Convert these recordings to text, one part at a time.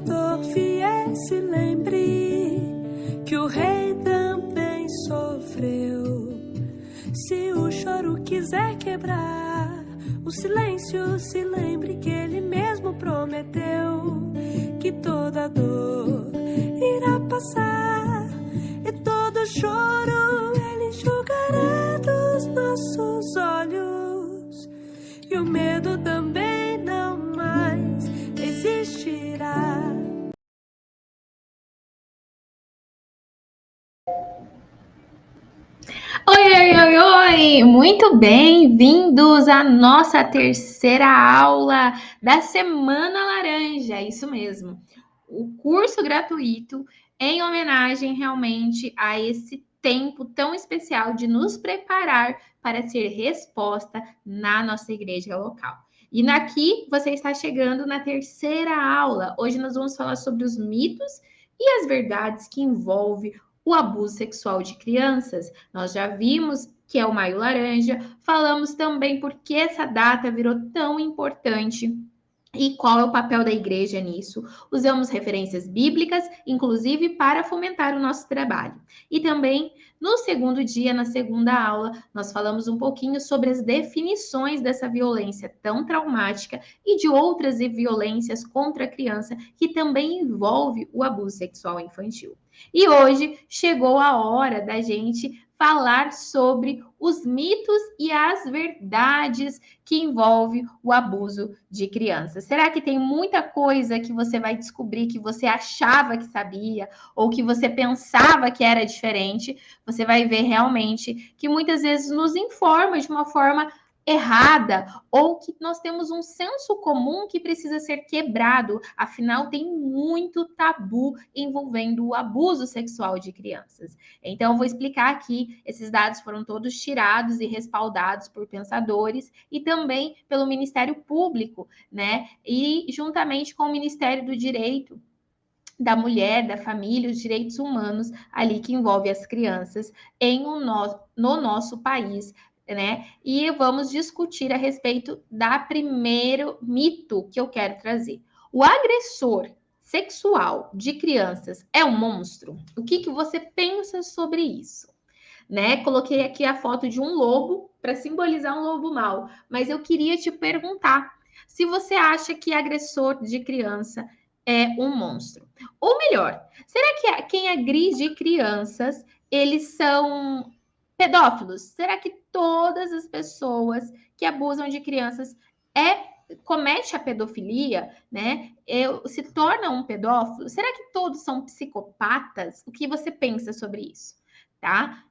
dor viesse, lembre que o rei também sofreu. Se o choro quiser quebrar o silêncio, se lembre que ele mesmo prometeu que toda dor irá passar e todo choro ele enxugará dos nossos olhos, e o medo também não mais existirá. Oi, oi, oi, oi! Muito bem-vindos à nossa terceira aula da Semana Laranja, isso mesmo. O curso gratuito em homenagem realmente a esse tempo tão especial de nos preparar para ser resposta na nossa igreja local. E aqui você está chegando na terceira aula. Hoje nós vamos falar sobre os mitos e as verdades que envolvem o abuso sexual de crianças. Nós já vimos que é o Maio Laranja, falamos também por que essa data virou tão importante e qual é o papel da igreja nisso. Usamos referências bíblicas, inclusive para fomentar o nosso trabalho. E também, no segundo dia, na segunda aula, nós falamos um pouquinho sobre as definições dessa violência tão traumática e de outras violências contra a criança que também envolve o abuso sexual infantil. E hoje chegou a hora da gente falar sobre os mitos e as verdades que envolve o abuso de crianças. Será que tem muita coisa que você vai descobrir que você achava que sabia ou que você pensava que era diferente? Você vai ver realmente que muitas vezes nos informa de uma forma errada ou que nós temos um senso comum que precisa ser quebrado. Afinal, tem muito tabu envolvendo o abuso sexual de crianças. Então, eu vou explicar aqui. Esses dados foram todos tirados e respaldados por pensadores e também pelo Ministério Público, né? E juntamente com o Ministério do Direito da Mulher, da Família, os direitos humanos ali que envolve as crianças no nosso país, né? E vamos discutir a respeito da primeiro mito que eu quero trazer. O agressor sexual de crianças é um monstro? O que você pensa sobre isso? Né? Coloquei aqui a foto de um lobo para simbolizar um lobo mau, mas eu queria te perguntar se você acha que agressor de criança é um monstro. Ou melhor, será que quem agride crianças, eles são pedófilos? Será que todas as pessoas que abusam de crianças comete a pedofilia, né? Se torna um pedófilo? Será que todos são psicopatas? O que você pensa sobre isso? Tá?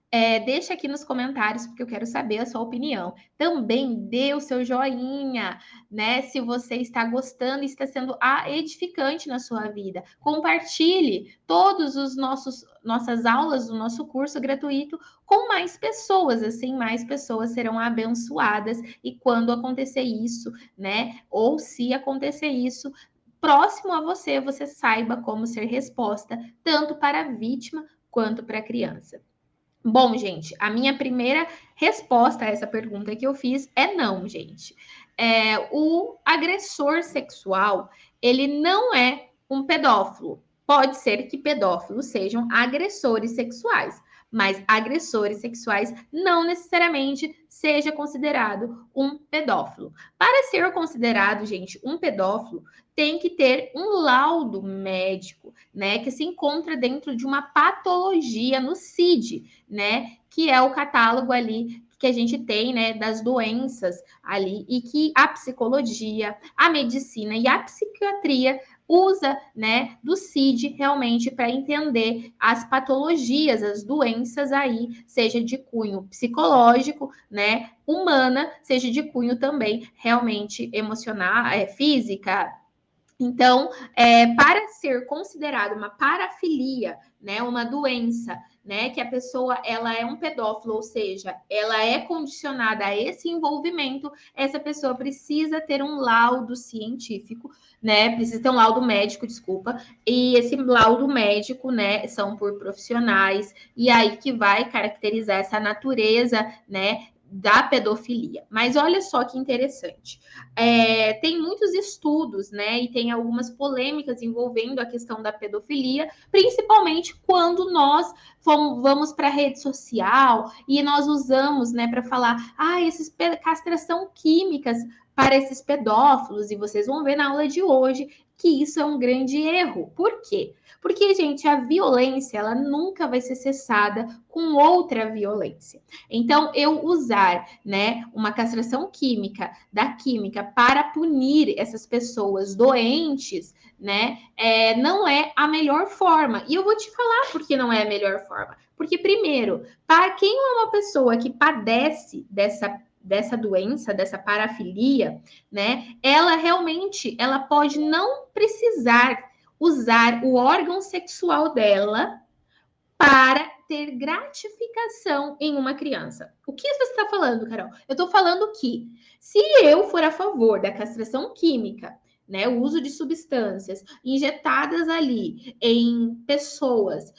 Deixa aqui nos comentários, porque eu quero saber a sua opinião. Também dê o seu joinha, né? Se você está gostando e está sendo edificante na sua vida. Compartilhe todos os nossas aulas do nosso curso gratuito com mais pessoas, assim mais pessoas serão abençoadas. E quando acontecer isso, né? Ou se acontecer isso, próximo a você, você saiba como ser resposta, tanto para a vítima quanto para a criança. Bom, gente, a minha primeira resposta a essa pergunta que eu fiz é não, gente. O agressor sexual, ele não é um pedófilo. Pode ser que pedófilos sejam agressores sexuais, mas agressores sexuais não necessariamente seja considerado um pedófilo. Para ser considerado, gente, um pedófilo, tem que ter um laudo médico, né, que se encontra dentro de uma patologia no CID, né, que é o catálogo ali que a gente tem, né, das doenças ali e que a psicologia, a medicina e a psiquiatria usa, né, do CID realmente para entender as patologias, as doenças aí, seja de cunho psicológico, né, humana, seja de cunho também realmente emocional, física. Então, para ser considerado uma parafilia, né, uma doença, né, que a pessoa ela é um pedófilo, ou seja, ela é condicionada a esse envolvimento, essa pessoa precisa ter um laudo científico, né, precisa ter um laudo médico, desculpa, e esse laudo médico, né, são por profissionais, e aí que vai caracterizar essa natureza, né, da pedofilia. Mas olha só que interessante. Tem muitos estudos, né? E tem algumas polêmicas envolvendo a questão da pedofilia, principalmente quando nós vamos para a rede social e nós usamos, né, para falar, esses castração químicas para esses pedófilos, e vocês vão ver na aula de hoje que isso é um grande erro. Por quê? Porque, gente, a violência, ela nunca vai ser cessada com outra violência. Então, eu usar, né, uma castração química da química para punir essas pessoas doentes, né, não é a melhor forma. E eu vou te falar por que não é a melhor forma. Porque, primeiro, para quem é uma pessoa que padece dessa doença, dessa parafilia, né, ela realmente, ela pode não precisar usar o órgão sexual dela para ter gratificação em uma criança. O que você está falando, Carol? Eu estou falando que se eu for a favor da castração química, né, o uso de substâncias injetadas ali em pessoas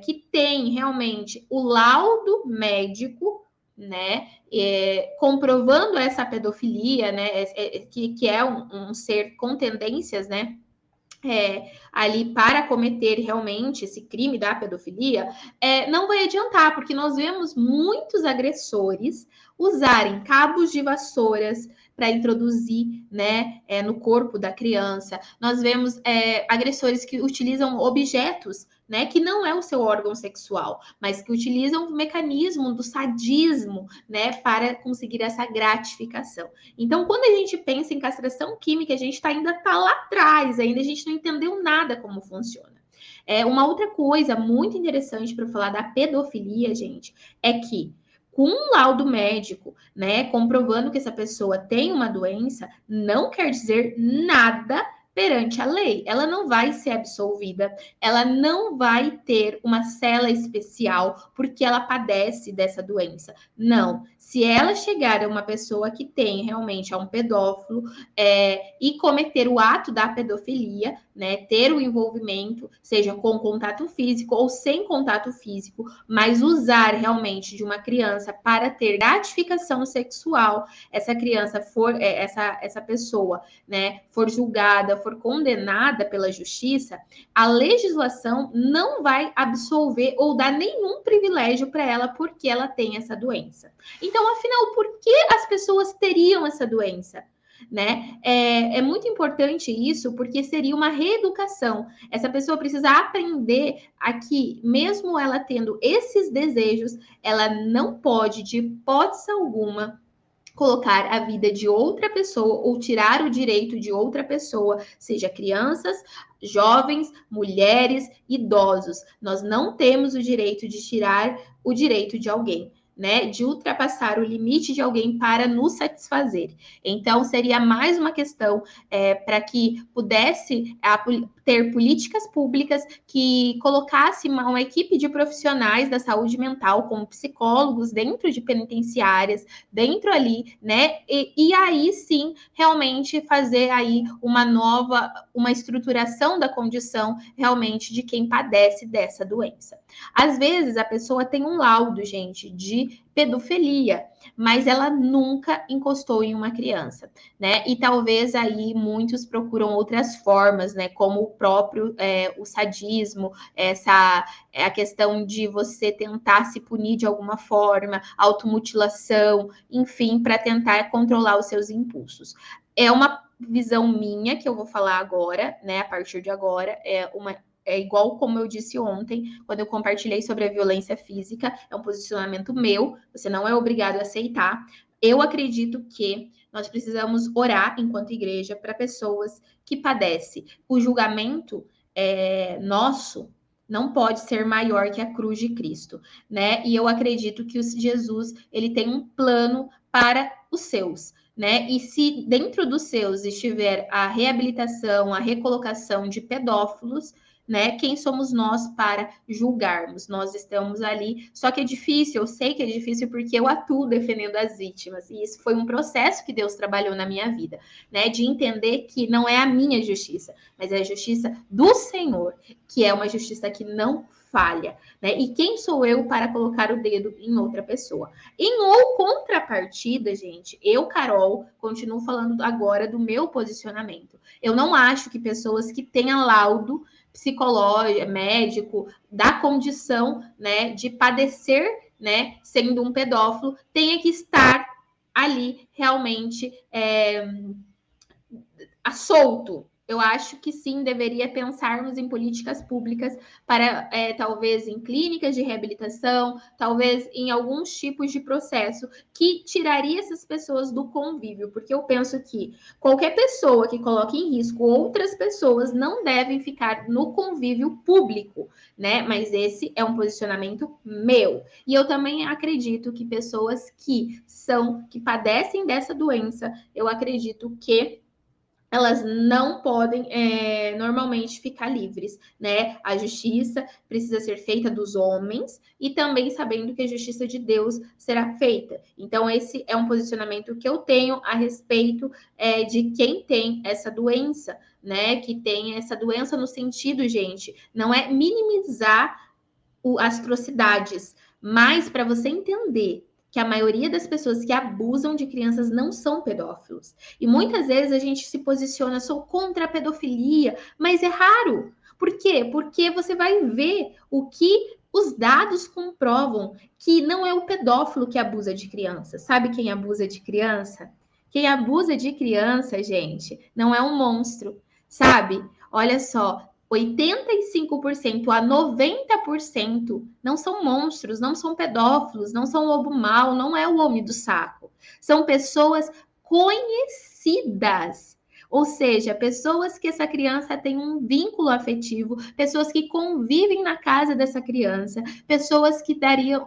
que têm realmente o laudo médico, né, comprovando essa pedofilia, né, que é um ser com tendências, né, ali para cometer realmente esse crime da pedofilia, não vai adiantar, porque nós vemos muitos agressores usarem cabos de vassouras para introduzir, né, no corpo da criança. Nós vemos agressores que utilizam objetos, né, que não é o seu órgão sexual, mas que utilizam o mecanismo do sadismo, né, para conseguir essa gratificação. Então, quando a gente pensa em castração química, a gente ainda está lá atrás, ainda a gente não entendeu nada como funciona. Uma outra coisa muito interessante para falar da pedofilia, gente, é que com um laudo médico, né, comprovando que essa pessoa tem uma doença, não quer dizer nada perante a lei. Ela não vai ser absolvida, ela não vai ter uma cela especial porque ela padece dessa doença. Não. Se ela chegar a uma pessoa que tem realmente um pedófilo e cometer o ato da pedofilia, né, ter o envolvimento, seja com contato físico ou sem contato físico, mas usar realmente de uma criança para ter gratificação sexual, essa criança essa pessoa, né, for julgada, for condenada pela justiça, a legislação não vai absolver ou dar nenhum privilégio para ela porque ela tem essa doença. Então, afinal, por que as pessoas teriam essa doença? Né? É muito importante isso, porque seria uma reeducação. Essa pessoa precisa aprender a que, mesmo ela tendo esses desejos, ela não pode, de hipótese alguma, colocar a vida de outra pessoa ou tirar o direito de outra pessoa, seja crianças, jovens, mulheres, idosos. Nós não temos o direito de tirar o direito de alguém, né, de ultrapassar o limite de alguém para nos satisfazer. Então, seria mais uma questão para que pudesse ter políticas públicas que colocasse uma equipe de profissionais da saúde mental, como psicólogos, dentro de penitenciárias, dentro ali, né, e aí sim, realmente fazer aí uma estruturação da condição realmente de quem padece dessa doença. Às vezes, a pessoa tem um laudo, gente, de pedofilia, mas ela nunca encostou em uma criança, né? E talvez aí muitos procuram outras formas, né? Como o próprio o sadismo, a questão de você tentar se punir de alguma forma, automutilação, enfim, para tentar controlar os seus impulsos. É uma visão minha que eu vou falar agora, né? A partir de agora, é igual como eu disse ontem, quando eu compartilhei sobre a violência física, é um posicionamento meu, você não é obrigado a aceitar. Eu acredito que nós precisamos orar enquanto igreja para pessoas que padecem. O julgamento nosso não pode ser maior que a cruz de Cristo, né? E eu acredito que Jesus, ele tem um plano para os seus, né? E se dentro dos seus estiver a reabilitação, a recolocação de pedófilos, né? Quem somos nós para julgarmos? Nós estamos ali, só que é difícil, eu sei que é difícil porque eu atuo defendendo as vítimas, e isso foi um processo que Deus trabalhou na minha vida, né? De entender que não é a minha justiça, mas é a justiça do Senhor, que é uma justiça que não falha, né? E quem sou eu para colocar o dedo em outra pessoa? Em ou contrapartida, gente, eu, Carol, continuo falando agora do meu posicionamento. Eu não acho que pessoas que tenham laudo psicológico, médico, da condição, né, de padecer, né, sendo um pedófilo, tenha que estar ali realmente solto. Eu acho que sim, deveria pensarmos em políticas públicas para, talvez, em clínicas de reabilitação, talvez em alguns tipos de processo que tiraria essas pessoas do convívio, porque eu penso que qualquer pessoa que coloque em risco outras pessoas não devem ficar no convívio público, né? Mas esse é um posicionamento meu. E eu também acredito que pessoas que padecem dessa doença, eu acredito que elas não podem normalmente ficar livres, né? A justiça precisa ser feita dos homens e também sabendo que a justiça de Deus será feita. Então, esse é um posicionamento que eu tenho a respeito de quem tem essa doença, né? Que tem essa doença no sentido, gente, não é minimizar as atrocidades, mas para você entender que a maioria das pessoas que abusam de crianças não são pedófilos. E muitas vezes a gente se posiciona, sou contra a pedofilia, mas é raro. Por quê? Porque você vai ver o que os dados comprovam que não é o pedófilo que abusa de criança. Sabe quem abusa de criança? Quem abusa de criança, gente, não é um monstro, sabe? Olha só, 85% a 90% não são monstros, não são pedófilos, não são lobo mau, não é o homem do saco. São pessoas conhecidas. Ou seja, pessoas que essa criança tem um vínculo afetivo, pessoas que convivem na casa dessa criança, pessoas que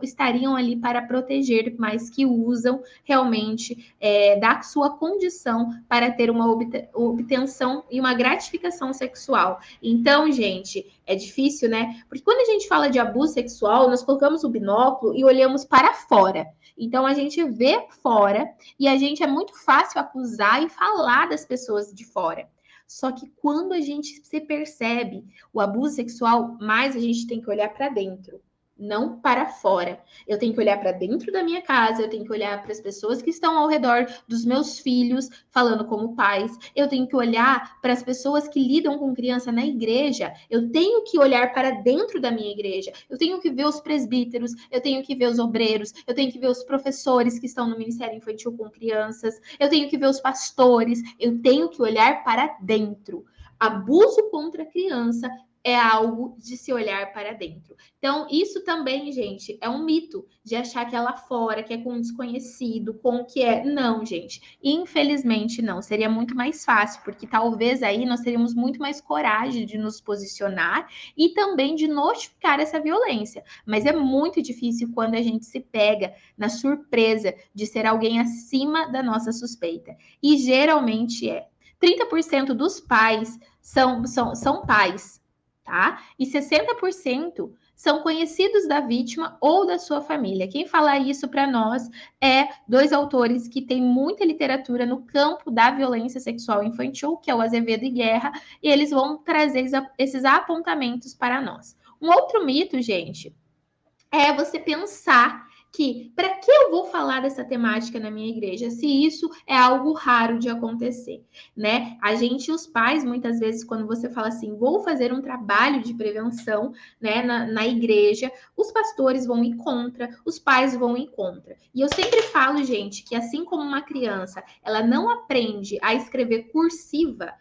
estariam ali para proteger, mas que usam realmente da sua condição para ter uma obtenção e uma gratificação sexual. Então, gente, é difícil, né? Porque quando a gente fala de abuso sexual, nós colocamos o binóculo e olhamos para fora. Então, a gente vê fora e a gente é muito fácil acusar e falar das pessoas de fora. Só que quando a gente se percebe o abuso sexual, mais a gente tem que olhar para dentro, não para fora. Eu tenho que olhar para dentro da minha casa, eu tenho que olhar para as pessoas que estão ao redor dos meus filhos, falando como pais. Eu tenho que olhar para as pessoas que lidam com criança na igreja. Eu tenho que olhar para dentro da minha igreja. Eu tenho que ver os presbíteros, eu tenho que ver os obreiros, eu tenho que ver os professores que estão no Ministério Infantil com crianças, eu tenho que ver os pastores, eu tenho que olhar para dentro. Abuso contra a criança é algo de se olhar para dentro. Então, isso também, gente, é um mito de achar que é lá fora, que é com um desconhecido, com o que é. Não, gente. Infelizmente, não. Seria muito mais fácil, porque talvez aí nós teríamos muito mais coragem de nos posicionar e também de notificar essa violência. Mas é muito difícil quando a gente se pega na surpresa de ser alguém acima da nossa suspeita. E geralmente é. 30% dos pais são pais, tá? E 60% são conhecidos da vítima ou da sua família. Quem fala isso para nós é dois autores que têm muita literatura no campo da violência sexual infantil, que é o Azevedo e Guerra, e eles vão trazer esses apontamentos para nós. Um outro mito, gente, é você pensar que para que eu vou falar dessa temática na minha igreja se isso é algo raro de acontecer, né? A gente, os pais, muitas vezes, quando você fala assim, vou fazer um trabalho de prevenção, né, na igreja, os pastores vão ir contra, os pais vão ir contra. E eu sempre falo, gente, que assim como uma criança, ela não aprende a escrever cursiva,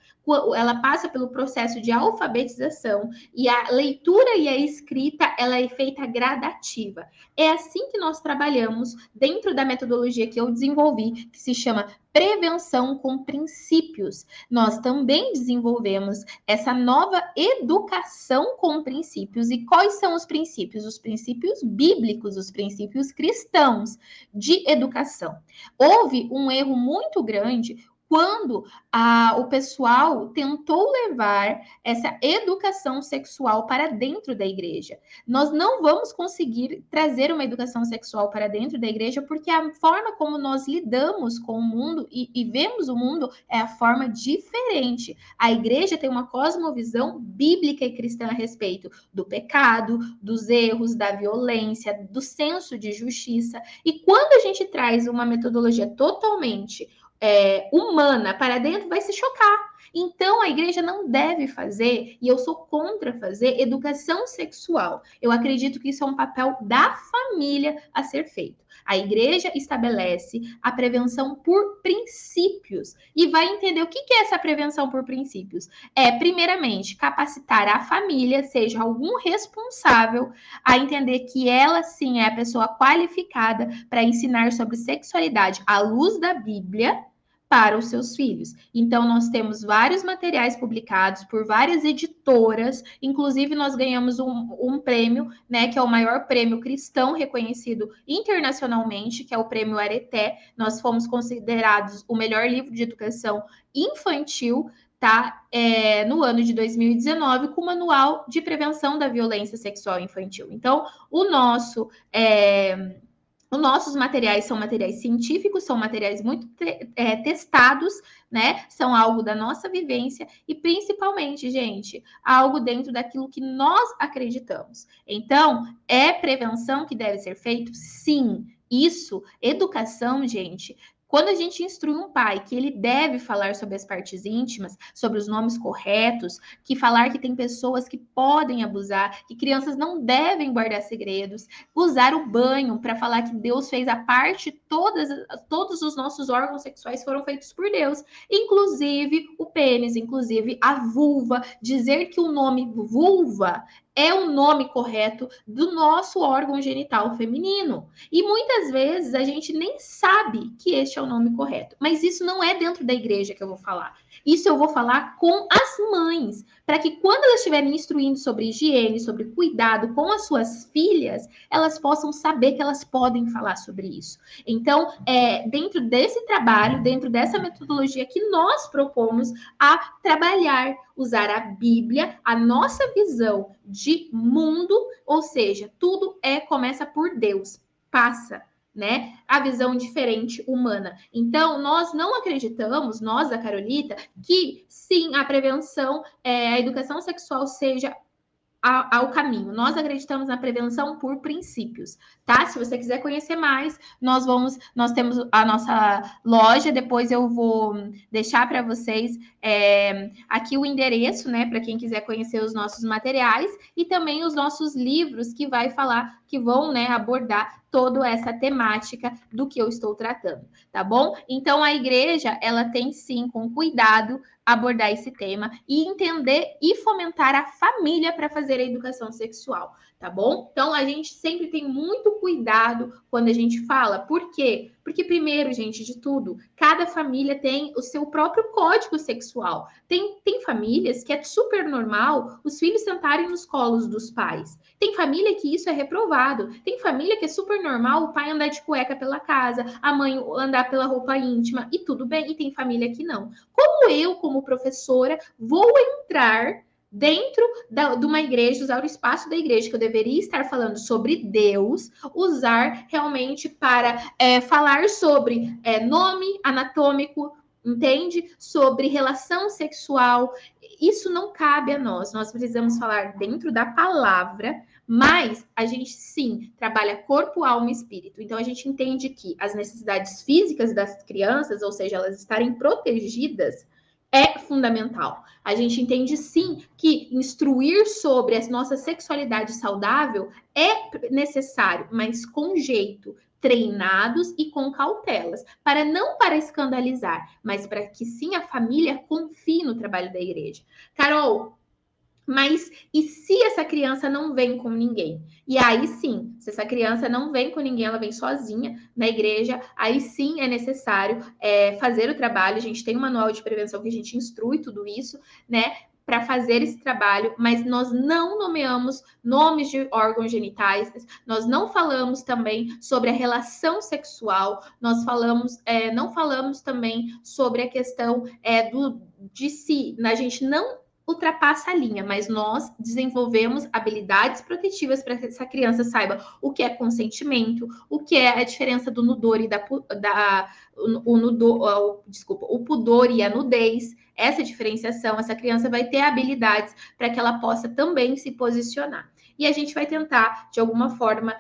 ela passa pelo processo de alfabetização e a leitura e a escrita, ela é feita gradativa. É assim que nós trabalhamos dentro da metodologia que eu desenvolvi, que se chama prevenção com princípios. Nós também desenvolvemos essa nova educação com princípios. E quais são os princípios? Os princípios bíblicos, os princípios cristãos de educação. Houve um erro muito grande quando o pessoal tentou levar essa educação sexual para dentro da igreja. Nós não vamos conseguir trazer uma educação sexual para dentro da igreja porque a forma como nós lidamos com o mundo e vemos o mundo é a forma diferente. A igreja tem uma cosmovisão bíblica e cristã a respeito do pecado, dos erros, da violência, do senso de justiça. E quando a gente traz uma metodologia totalmente humana para dentro, vai se chocar. Então, a igreja não deve fazer, e eu sou contra fazer, educação sexual. Eu acredito que isso é um papel da família a ser feito. A igreja estabelece a prevenção por princípios e vai entender o que é essa prevenção por princípios. Primeiramente, capacitar a família, seja algum responsável, a entender que ela sim é a pessoa qualificada para ensinar sobre sexualidade à luz da Bíblia para os seus filhos. Então, nós temos vários materiais publicados por várias editoras, inclusive nós ganhamos um prêmio, né, que é o maior prêmio cristão reconhecido internacionalmente, que é o prêmio Areté. Nós fomos considerados o melhor livro de educação infantil, tá? No ano de 2019, com o Manual de Prevenção da Violência Sexual Infantil. Então, os nossos materiais são materiais científicos, são materiais muito testados, né? São algo da nossa vivência e, principalmente, gente, algo dentro daquilo que nós acreditamos. Então, é prevenção que deve ser feito? Sim. Isso, educação, gente. Quando a gente instrui um pai que ele deve falar sobre as partes íntimas, sobre os nomes corretos, que falar que tem pessoas que podem abusar, que crianças não devem guardar segredos, usar o banho para falar que Deus fez a parte, todos os nossos órgãos sexuais foram feitos por Deus, inclusive o pênis, inclusive a vulva, dizer que o nome vulva é o nome correto do nosso órgão genital feminino. E muitas vezes a gente nem sabe que este é o nome correto. Mas isso não é dentro da igreja que eu vou falar. Isso eu vou falar com as mães, para que quando elas estiverem instruindo sobre higiene, sobre cuidado com as suas filhas, elas possam saber que elas podem falar sobre isso. Então, dentro desse trabalho, dentro dessa metodologia que nós propomos a trabalhar, usar a Bíblia, a nossa visão de mundo, ou seja, tudo começa por Deus, passa, né? A visão diferente humana. Então, nós não acreditamos, nós da Carolita, que sim, a prevenção, a educação sexual seja ao caminho. Nós acreditamos na prevenção por princípios, tá? Se você quiser conhecer mais, nós temos a nossa loja, depois eu vou deixar para vocês aqui o endereço, né, para quem quiser conhecer os nossos materiais e também os nossos livros que vão, né, abordar toda essa temática do que eu estou tratando, tá bom? Então, a igreja, ela tem sim, com cuidado, abordar esse tema e entender e fomentar a família para fazer a educação sexual, tá bom? Então, a gente sempre tem muito cuidado quando a gente fala. Por quê? Porque, primeiro, gente, de tudo, cada família tem o seu próprio código sexual. Tem famílias que é super normal os filhos sentarem nos colos dos pais. Tem família que isso é reprovado. Tem família que é super normal o pai andar de cueca pela casa, a mãe andar pela roupa íntima, e tudo bem. E tem família que não. Como eu, como professora, vou entrar dentro de uma igreja, usar o espaço da igreja, que eu deveria estar falando sobre Deus, usar realmente para falar sobre nome anatômico, entende? Sobre relação sexual. Isso não cabe a nós. Nós precisamos falar dentro da palavra, mas a gente sim trabalha corpo, alma e espírito. Então a gente entende que as necessidades físicas das crianças, ou seja, elas estarem protegidas, é fundamental. A gente entende sim que instruir sobre a nossa sexualidade saudável é necessário, mas com jeito, treinados e com cautelas, para escandalizar, mas para que sim a família confie no trabalho da igreja. Carol, mas e se essa criança não vem com ninguém? E aí sim, se essa criança não vem com ninguém, ela vem sozinha na igreja, aí sim é necessário fazer o trabalho. A gente tem um manual de prevenção que a gente instrui tudo isso, né? para fazer esse trabalho, mas nós não nomeamos nomes de órgãos genitais, nós não falamos também sobre a relação sexual, nós não falamos também sobre a questão de si, a gente não ultrapassa a linha, mas nós desenvolvemos habilidades protetivas para que essa criança saiba o que é consentimento, o que é a diferença do nudor e o pudor e a nudez. Essa diferenciação, essa criança vai ter habilidades para que ela possa também se posicionar. E a gente vai tentar, de alguma forma,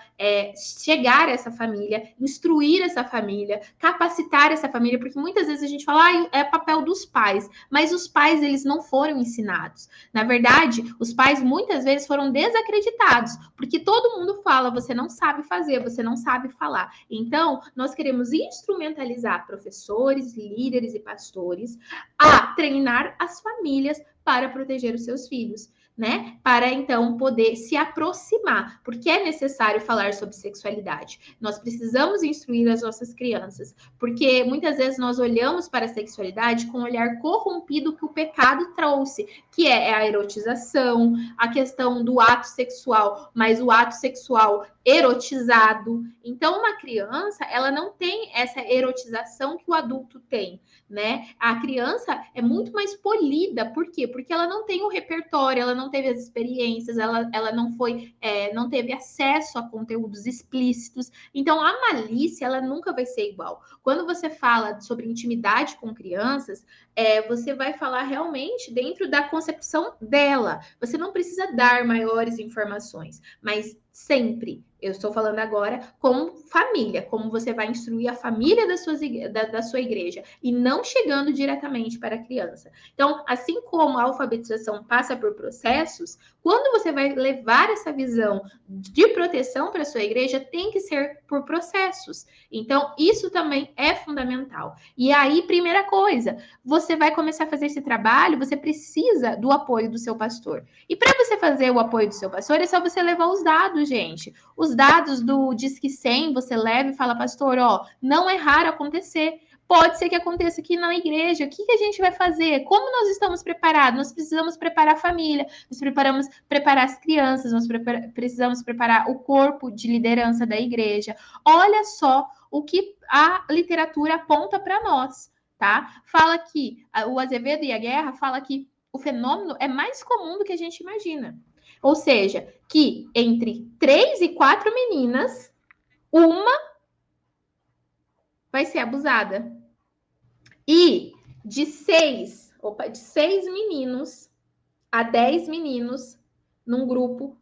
chegar a essa família, instruir essa família, capacitar essa família, porque muitas vezes a gente fala, é papel dos pais, mas os pais, eles não foram ensinados. Na verdade, os pais muitas vezes foram desacreditados, porque todo mundo fala, você não sabe fazer, você não sabe falar. Então, nós queremos instrumentalizar professores, líderes e pastores a treinar as famílias para proteger os seus filhos, né? Para então poder se aproximar, porque é necessário falar sobre sexualidade. Nós precisamos instruir as nossas crianças, porque muitas vezes nós olhamos para a sexualidade com um olhar corrompido que o pecado trouxe, que é a erotização, a questão do ato sexual, mas o ato sexual erotizado. Então, uma criança, ela não tem essa erotização que o adulto tem, né? A criança é muito mais polida, por quê? Porque ela não tem o repertório, ela não teve as experiências, ela não teve acesso a conteúdos explícitos. Então, a malícia, ela nunca vai ser igual. Quando você fala sobre intimidade com crianças, você vai falar realmente dentro da concepção dela. Você não precisa dar maiores informações, mas sempre, eu estou falando agora como família, como você vai instruir a família da sua igreja e não chegando diretamente para a criança. Então, assim como a alfabetização passa por processos, quando você vai levar essa visão de proteção para a sua igreja, tem que ser por processos. Então, isso também é fundamental. E aí, primeira coisa, você vai começar a fazer esse trabalho, você precisa do apoio do seu pastor. E para você fazer o apoio do seu pastor, é só você levar os dados, gente. Os dados do Disque 100, você leva e fala, pastor, não é raro acontecer. Pode ser que aconteça aqui na igreja. O que a gente vai fazer? Como nós estamos preparados? Nós precisamos preparar a família, nós preparamos preparar as crianças, nós precisamos preparar o corpo de liderança da igreja. Olha só o que a literatura aponta para nós, tá? Fala que o Azevedo e a Guerra fala que o fenômeno é mais comum do que a gente imagina. Ou seja, que entre 3 e 4 meninas, uma vai ser abusada. E de 6 meninos a 10 meninos num grupo,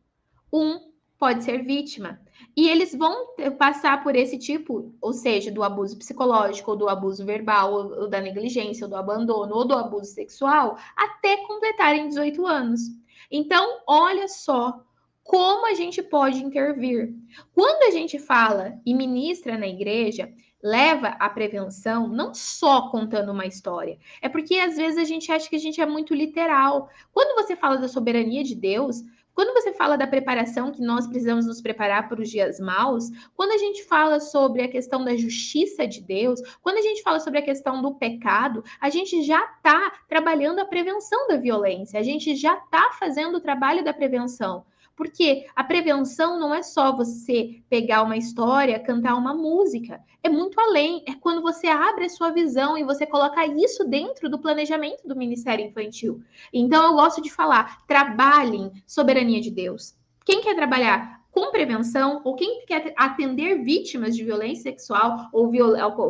um pode ser vítima. E eles vão passar por esse tipo, ou seja, do abuso psicológico, ou do abuso verbal, ou da negligência, ou do abandono, ou do abuso sexual, até completarem 18 anos. Então, olha só como a gente pode intervir. Quando a gente fala e ministra na igreja, leva a prevenção não só contando uma história, é porque às vezes a gente acha que a gente é muito literal. Quando você fala da soberania de Deus, quando você fala da preparação, que nós precisamos nos preparar para os dias maus, quando a gente fala sobre a questão da justiça de Deus, quando a gente fala sobre a questão do pecado, a gente já está trabalhando a prevenção da violência, a gente já está fazendo o trabalho da prevenção. Porque a prevenção não é só você pegar uma história, cantar uma música. É muito além. É quando você abre a sua visão e você coloca isso dentro do planejamento do Ministério Infantil. Então, eu gosto de falar, trabalhem soberania de Deus. Quem quer trabalhar com prevenção, ou quem quer atender vítimas de violência sexual ou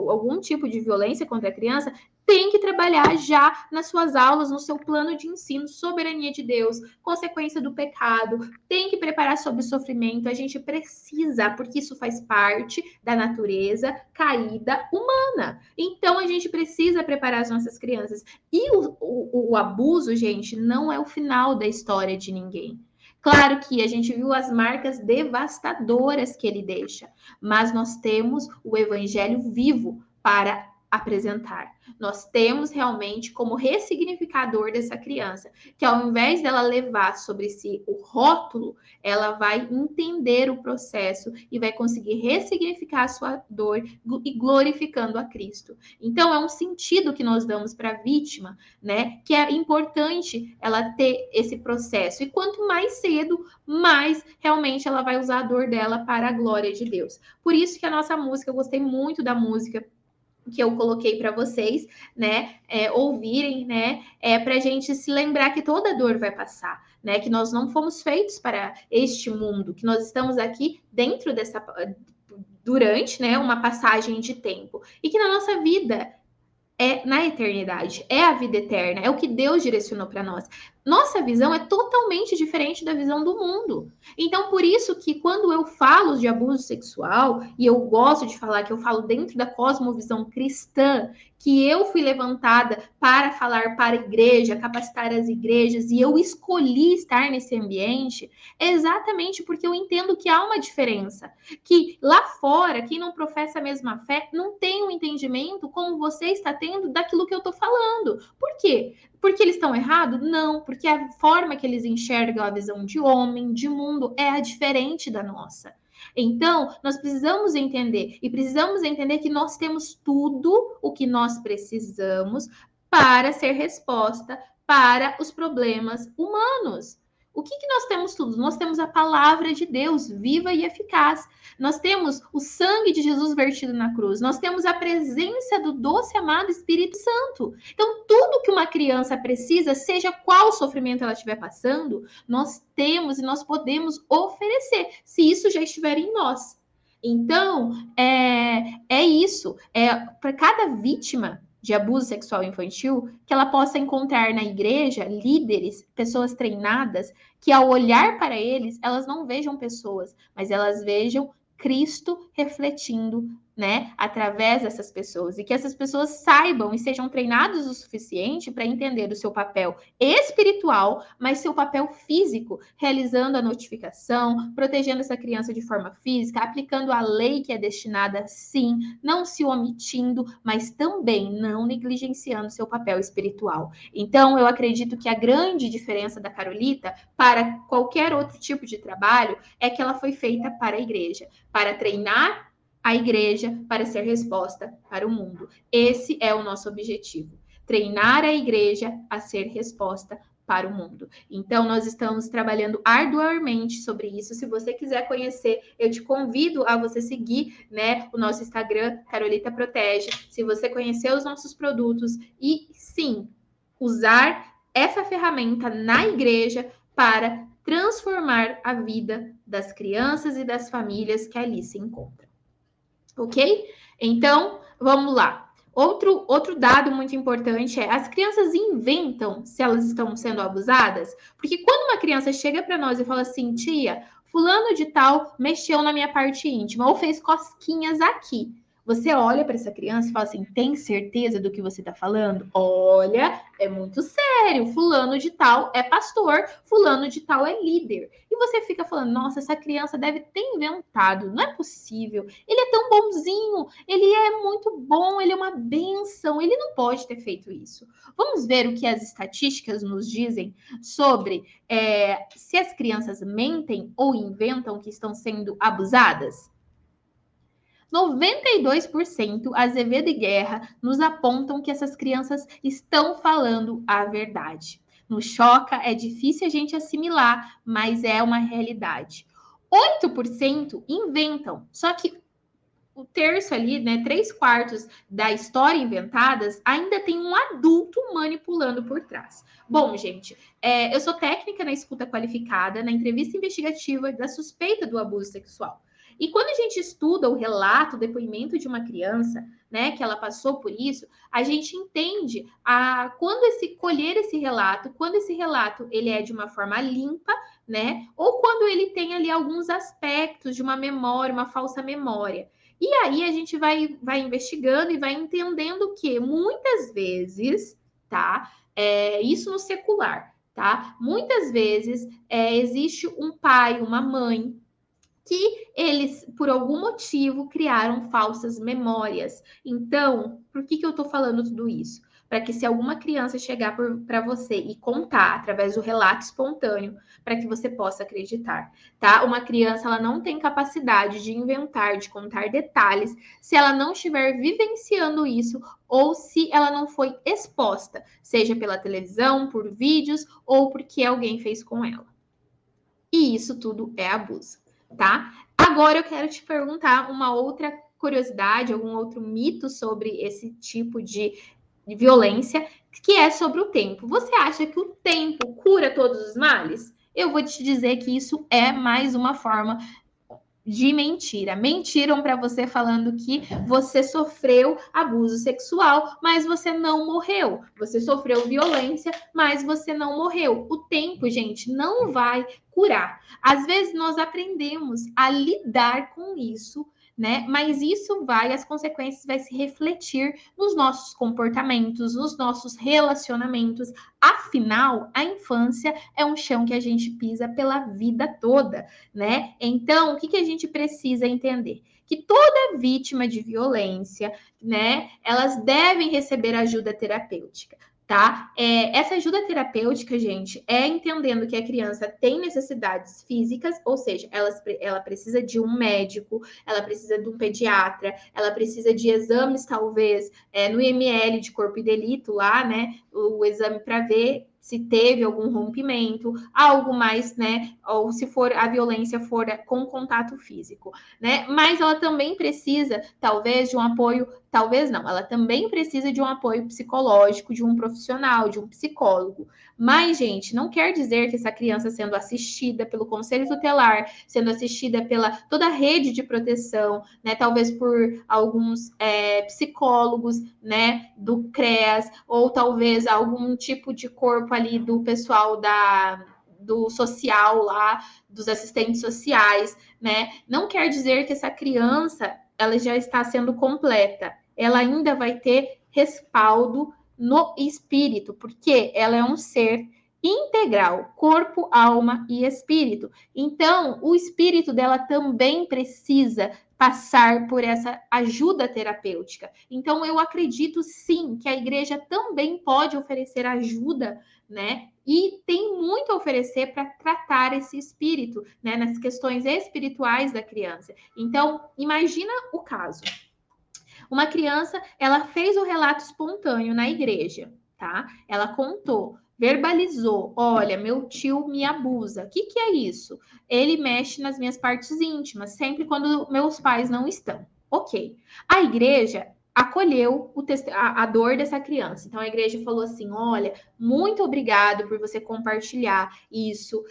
algum tipo de violência contra a criança, tem que trabalhar já nas suas aulas, no seu plano de ensino, soberania de Deus, consequência do pecado, tem que preparar sobre o sofrimento, a gente precisa, porque isso faz parte da natureza caída humana. Então, a gente precisa preparar as nossas crianças. E o abuso, gente, não é o final da história de ninguém. Claro que a gente viu as marcas devastadoras que ele deixa, mas nós temos o evangelho vivo para apresentar. Nós temos realmente como ressignificador dessa criança, que ao invés dela levar sobre si o rótulo, ela vai entender o processo e vai conseguir ressignificar a sua dor e glorificando a Cristo. Então, é um sentido que nós damos para a vítima, né? Que é importante ela ter esse processo. E quanto mais cedo, mais realmente ela vai usar a dor dela para a glória de Deus. Por isso que a nossa música, eu gostei muito da música que eu coloquei para vocês, né, ouvirem, né, para a gente se lembrar que toda dor vai passar, né, que nós não fomos feitos para este mundo, que nós estamos aqui dentro dessa, durante, né, uma passagem de tempo, e que na nossa vida é na eternidade, é a vida eterna, é o que Deus direcionou para nós. Nossa visão é totalmente diferente da visão do mundo. Então, por isso que quando eu falo de abuso sexual, e eu gosto de falar que eu falo dentro da cosmovisão cristã, que eu fui levantada para falar para a igreja, capacitar as igrejas, e eu escolhi estar nesse ambiente, é exatamente porque eu entendo que há uma diferença. Que lá fora, quem não professa a mesma fé, não tem um entendimento como você está tendo daquilo que eu estou falando. Por quê? Porque eles estão errados? Não, porque a forma que eles enxergam a visão de homem, de mundo, é a diferente da nossa. Então, nós precisamos entender, e precisamos entender que nós temos tudo o que nós precisamos para ser resposta para os problemas humanos. O que nós temos tudo? Nós temos a palavra de Deus, viva e eficaz. Nós temos o sangue de Jesus vertido na cruz. Nós temos a presença do doce amado Espírito Santo. Então, tudo que uma criança precisa, seja qual sofrimento ela estiver passando, nós temos e nós podemos oferecer, se isso já estiver em nós. Então, é isso. Para cada vítima de abuso sexual infantil, que ela possa encontrar na igreja líderes, pessoas treinadas, que ao olhar para eles, elas não vejam pessoas, mas elas vejam Cristo refletindo, né, através dessas pessoas, e que essas pessoas saibam e sejam treinadas o suficiente para entender o seu papel espiritual, mas seu papel físico, realizando a notificação, protegendo essa criança de forma física, aplicando a lei que é destinada, sim, não se omitindo, mas também não negligenciando seu papel espiritual. Então, eu acredito que a grande diferença da Carolita para qualquer outro tipo de trabalho é que ela foi feita para a igreja, para treinar a igreja para ser resposta para o mundo. Esse é o nosso objetivo. Treinar a igreja a ser resposta para o mundo. Então, nós estamos trabalhando arduamente sobre isso. Se você quiser conhecer, eu te convido a você seguir, né, o nosso Instagram, Carolita Protege. Se você conhecer os nossos produtos e, sim, usar essa ferramenta na igreja para transformar a vida das crianças e das famílias que ali se encontram. Ok? Então, vamos lá. Outro dado muito importante é as crianças inventam se elas estão sendo abusadas, porque quando uma criança chega para nós e fala assim, tia, fulano de tal mexeu na minha parte íntima ou fez cosquinhas aqui. Você olha para essa criança e fala assim, tem certeza do que você está falando? Olha, é muito sério. Fulano de tal é pastor, fulano de tal é líder. E você fica falando, nossa, essa criança deve ter inventado, não é possível. Ele é tão bonzinho, ele é muito bom, ele é uma bênção, ele não pode ter feito isso. Vamos ver o que as estatísticas nos dizem sobre se as crianças mentem ou inventam que estão sendo abusadas? 92% Azevedo e Guerra nos apontam que essas crianças estão falando a verdade. Nos choca, é difícil a gente assimilar, mas é uma realidade. 8% inventam, só que o terço ali, né, 3/4 da história inventadas, ainda tem um adulto manipulando por trás. Bom, gente, eu sou técnica na escuta qualificada, na entrevista investigativa da suspeita do abuso sexual. E quando a gente estuda o relato, o depoimento de uma criança, né, que ela passou por isso, a gente entende quando colher esse relato, quando esse relato ele é de uma forma limpa, né, ou quando ele tem ali alguns aspectos de uma memória, uma falsa memória. E aí a gente vai investigando e vai entendendo que muitas vezes, tá? Isso no secular, tá? Muitas vezes existe um pai, uma mãe que eles, por algum motivo, criaram falsas memórias. Então, por que eu estou falando tudo isso? Para que se alguma criança chegar para você e contar através do relato espontâneo, para que você possa acreditar, tá? Uma criança, ela não tem capacidade de inventar, de contar detalhes, se ela não estiver vivenciando isso ou se ela não foi exposta, seja pela televisão, por vídeos ou porque alguém fez com ela. E isso tudo é abuso, tá? Agora eu quero te perguntar uma outra curiosidade, algum outro mito sobre esse tipo de violência, que é sobre o tempo. Você acha que o tempo cura todos os males? Eu vou te dizer que isso é mais uma forma de mentira. Mentiram para você falando que você sofreu abuso sexual, mas você não morreu. Você sofreu violência, mas você não morreu. O tempo, gente, não vai curar. Às vezes nós aprendemos a lidar com isso, né? Mas isso vai, as consequências vai se refletir nos nossos comportamentos, nos nossos relacionamentos. Afinal, a infância é um chão que a gente pisa pela vida toda, né? Então, o que a gente precisa entender? Que toda vítima de violência, né, elas devem receber ajuda terapêutica, tá? Essa ajuda terapêutica, gente, é entendendo que a criança tem necessidades físicas, ou seja, ela precisa de um médico, ela precisa de um pediatra, ela precisa de exames, talvez, no IML de corpo e delito lá, né? O exame para ver se teve algum rompimento, algo mais, né? Ou se for a violência for com contato físico, né? Mas ela também precisa, talvez, de um apoio, talvez não, ela também precisa de um apoio psicológico, de um profissional, de um psicólogo. Mas, gente, não quer dizer que essa criança sendo assistida pelo conselho tutelar, sendo assistida pela toda a rede de proteção, né? Talvez por alguns psicólogos, né? Do CREAS, ou talvez algum tipo de corpo ali do pessoal do social lá, dos assistentes sociais, né? Não quer dizer que essa criança ela já está sendo completa. Ela ainda vai ter respaldo no espírito, porque ela é um ser integral, corpo, alma e espírito. Então, o espírito dela também precisa passar por essa ajuda terapêutica. Então, eu acredito sim que a igreja também pode oferecer ajuda, né? E tem muito a oferecer para tratar esse espírito, né? Nas questões espirituais da criança. Então, imagina o caso. Uma criança, ela fez o relato espontâneo na igreja, tá? Ela contou, verbalizou: olha, meu tio me abusa. O que é isso? Ele mexe nas minhas partes íntimas, sempre quando meus pais não estão. Ok. A igreja acolheu a dor dessa criança. Então a igreja falou assim: olha, muito obrigado por você compartilhar isso.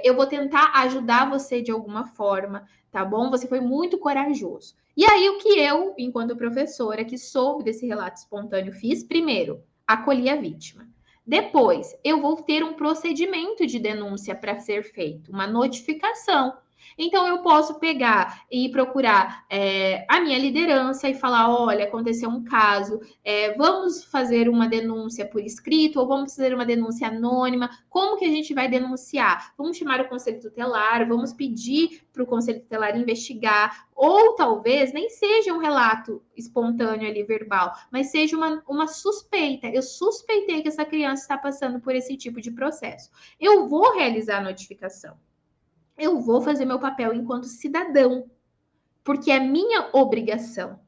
Eu vou tentar ajudar você de alguma forma, tá bom? Você foi muito corajoso. E aí, o que eu, enquanto professora, que soube desse relato espontâneo, fiz? Primeiro, acolhi a vítima. Depois, eu vou ter um procedimento de denúncia para ser feito, uma notificação. Então, eu posso pegar e procurar a minha liderança e falar: olha, aconteceu um caso, vamos fazer uma denúncia por escrito ou vamos fazer uma denúncia anônima? Como que a gente vai denunciar? Vamos chamar o conselho tutelar, vamos pedir para o conselho tutelar investigar, ou talvez nem seja um relato espontâneo ali, verbal, mas seja uma suspeita. Eu suspeitei que essa criança está passando por esse tipo de processo. Eu vou realizar a notificação. Eu vou fazer meu papel enquanto cidadão, porque é minha obrigação.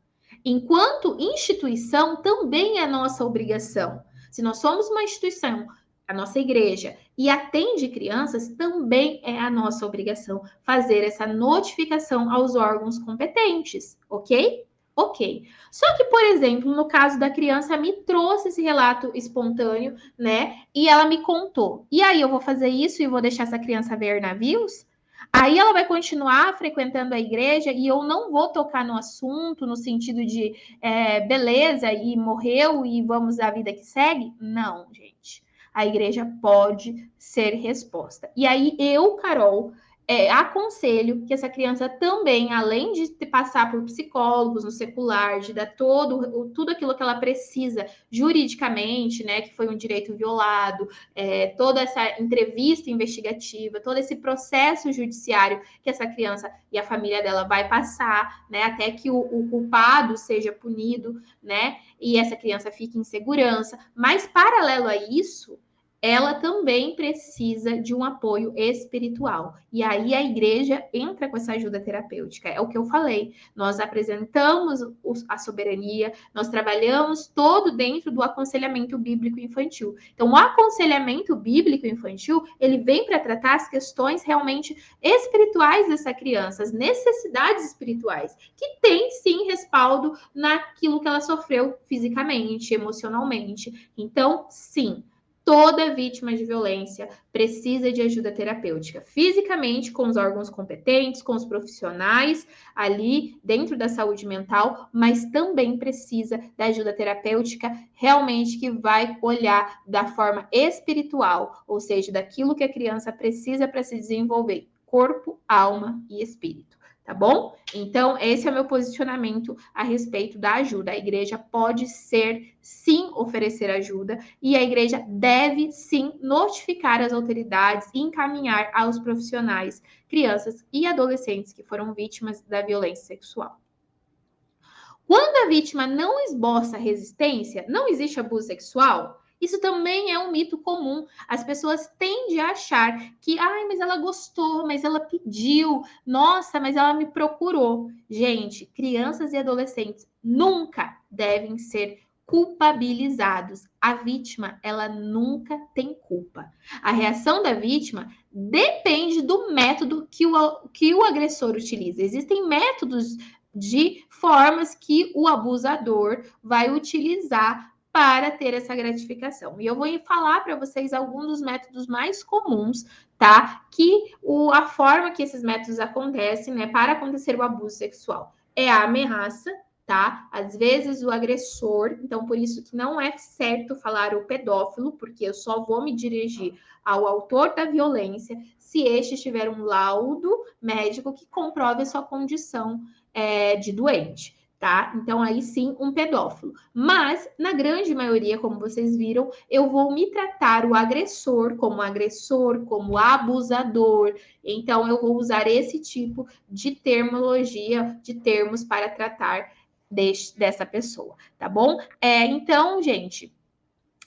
Enquanto instituição, também é nossa obrigação. Se nós somos uma instituição, a nossa igreja, e atende crianças, também é a nossa obrigação fazer essa notificação aos órgãos competentes, ok? Ok. Só que, por exemplo, no caso da criança, me trouxe esse relato espontâneo, né? E ela me contou. E aí eu vou fazer isso e vou deixar essa criança ver navios? Aí ela vai continuar frequentando a igreja e eu não vou tocar no assunto no sentido de beleza e morreu e vamos à vida que segue? Não, gente. A igreja pode ser resposta. E aí eu, Carol, aconselho que essa criança também, além de passar por psicólogos no secular, de dar tudo aquilo que ela precisa juridicamente, né, que foi um direito violado, toda essa entrevista investigativa, todo esse processo judiciário que essa criança e a família dela vai passar, né, até que o culpado seja punido, né, e essa criança fique em segurança. Mas, paralelo a isso, ela também precisa de um apoio espiritual. E aí a igreja entra com essa ajuda terapêutica. É o que eu falei. Nós apresentamos a soberania, nós trabalhamos todo dentro do aconselhamento bíblico infantil. Então, o aconselhamento bíblico infantil, ele vem para tratar as questões realmente espirituais dessa criança, as necessidades espirituais, que tem sim respaldo naquilo que ela sofreu fisicamente, emocionalmente. Então, sim, toda vítima de violência precisa de ajuda terapêutica, fisicamente, com os órgãos competentes, com os profissionais ali dentro da saúde mental, mas também precisa da ajuda terapêutica realmente que vai olhar da forma espiritual, ou seja, daquilo que a criança precisa para se desenvolver, corpo, alma e espírito. Tá bom? Então, esse é o meu posicionamento a respeito da ajuda. A igreja pode sim, oferecer ajuda e a igreja deve, sim, notificar as autoridades e encaminhar aos profissionais, crianças e adolescentes que foram vítimas da violência sexual. Quando a vítima não esboça resistência, não existe abuso sexual. Isso também é um mito comum. As pessoas tendem a achar que, mas ela gostou, mas ela pediu, nossa, mas ela me procurou. Gente, crianças e adolescentes nunca devem ser culpabilizados. A vítima, ela nunca tem culpa. A reação da vítima depende do método que o agressor utiliza. Existem métodos de formas que o abusador vai utilizar para ter essa gratificação. E eu vou falar para vocês alguns dos métodos mais comuns, tá? A forma que esses métodos acontecem, né, para acontecer o abuso sexual é a ameaça, tá? Às vezes o agressor, então por isso que não é certo falar o pedófilo, porque eu só vou me dirigir ao autor da violência se este tiver um laudo médico que comprove a sua condição de doente, tá? Então, aí sim, um pedófilo. Mas, na grande maioria, como vocês viram, eu vou me tratar o agressor, como abusador. Então, eu vou usar esse tipo de terminologia, de termos para tratar dessa pessoa, tá bom? Então, gente,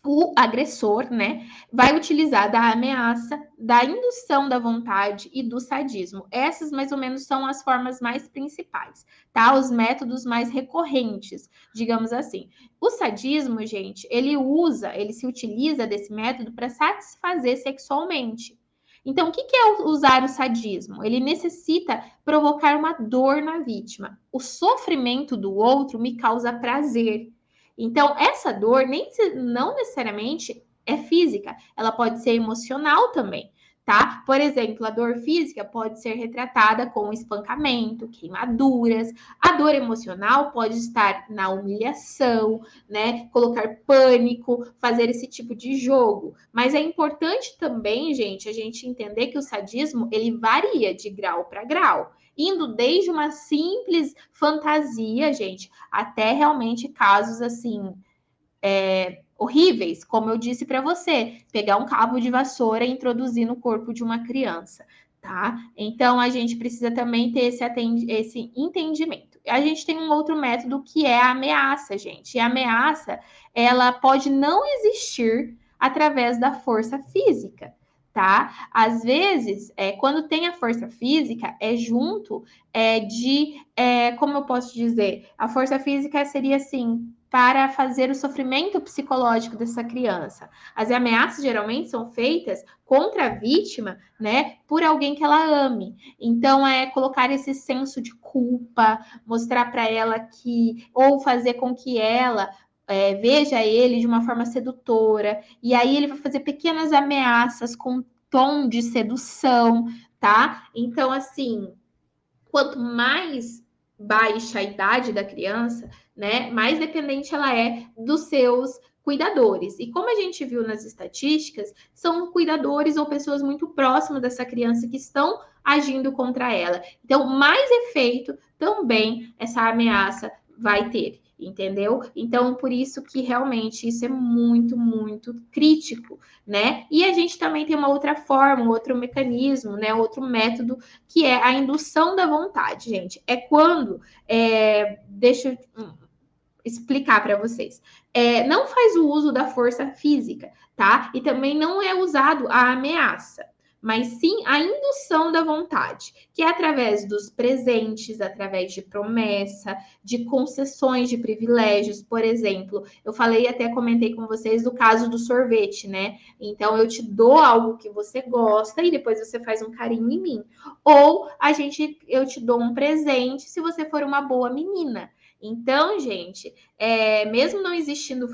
o agressor, né, vai utilizar da ameaça, da indução da vontade e do sadismo. Essas, mais ou menos, são as formas mais principais, tá? Os métodos mais recorrentes, digamos assim. O sadismo, gente, ele se utiliza desse método para satisfazer sexualmente. Então, o que é usar o sadismo? Ele necessita provocar uma dor na vítima. O sofrimento do outro me causa prazer. Então, essa dor não necessariamente é física, ela pode ser emocional também, tá? Por exemplo, a dor física pode ser retratada com espancamento, queimaduras. A dor emocional pode estar na humilhação, né? Colocar pânico, fazer esse tipo de jogo. Mas é importante também, gente, a gente entender que o sadismo, ele varia de grau para grau, indo desde uma simples fantasia, gente, até realmente casos assim horríveis, como eu disse para você, pegar um cabo de vassoura e introduzir no corpo de uma criança, tá? Então a gente precisa também ter esse entendimento. A gente tem um outro método que é a ameaça, gente. E a ameaça, ela pode não existir através da força física, tá? Às vezes, quando tem a força física, é junto como eu posso dizer, a força física seria assim, para fazer o sofrimento psicológico dessa criança. As ameaças geralmente são feitas contra a vítima, né, por alguém que ela ame. Então, colocar esse senso de culpa, mostrar para ela ou fazer com que ela veja ele de uma forma sedutora, e aí ele vai fazer pequenas ameaças com tom de sedução, tá? Então, assim, quanto mais baixa a idade da criança, né, mais dependente ela é dos seus cuidadores. E como a gente viu nas estatísticas, são cuidadores ou pessoas muito próximas dessa criança que estão agindo contra ela. Então, mais efeito também essa ameaça vai ter, entendeu? Então, por isso que realmente isso é muito, muito crítico, né? E a gente também tem uma outra forma, outro mecanismo, né? Outro método, que é a indução da vontade, gente. É quando, deixa eu explicar para vocês. Não faz o uso da força física, tá? E também não é usado a ameaça, mas sim a indução da vontade, que é através dos presentes, através de promessa, de concessões de privilégios. Por exemplo, eu falei, até comentei com vocês do caso do sorvete, né? Então eu te dou algo que você gosta e depois você faz um carinho em mim. Ou eu te dou um presente se você for uma boa menina. Então, gente, mesmo não existindo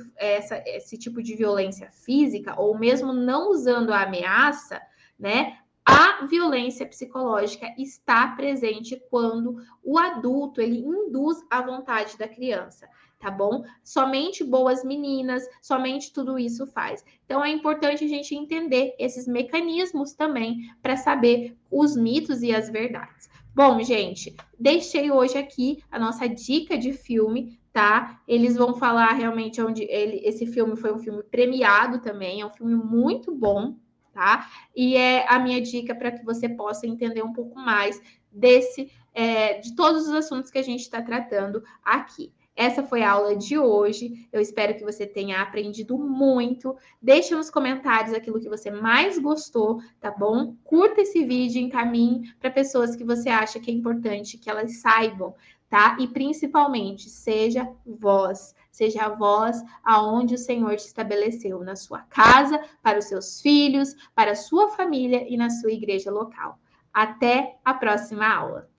esse tipo de violência física, ou mesmo não usando a ameaça, né? A violência psicológica está presente quando o adulto ele induz a vontade da criança, tá bom? Somente boas meninas, somente tudo isso faz. Então é importante a gente entender esses mecanismos também para saber os mitos e as verdades. Bom, gente, deixei hoje aqui a nossa dica de filme, tá? Eles vão falar realmente esse filme foi um filme premiado também, é um filme muito bom, tá? E é a minha dica para que você possa entender um pouco mais de todos os assuntos que a gente está tratando aqui. Essa foi a aula de hoje. Eu espero que você tenha aprendido muito. Deixe nos comentários aquilo que você mais gostou, tá bom? Curta esse vídeo, encaminhe para pessoas que você acha que é importante que elas saibam, tá? E principalmente, seja a voz aonde o Senhor te estabeleceu, na sua casa, para os seus filhos, para a sua família e na sua igreja local. Até a próxima aula.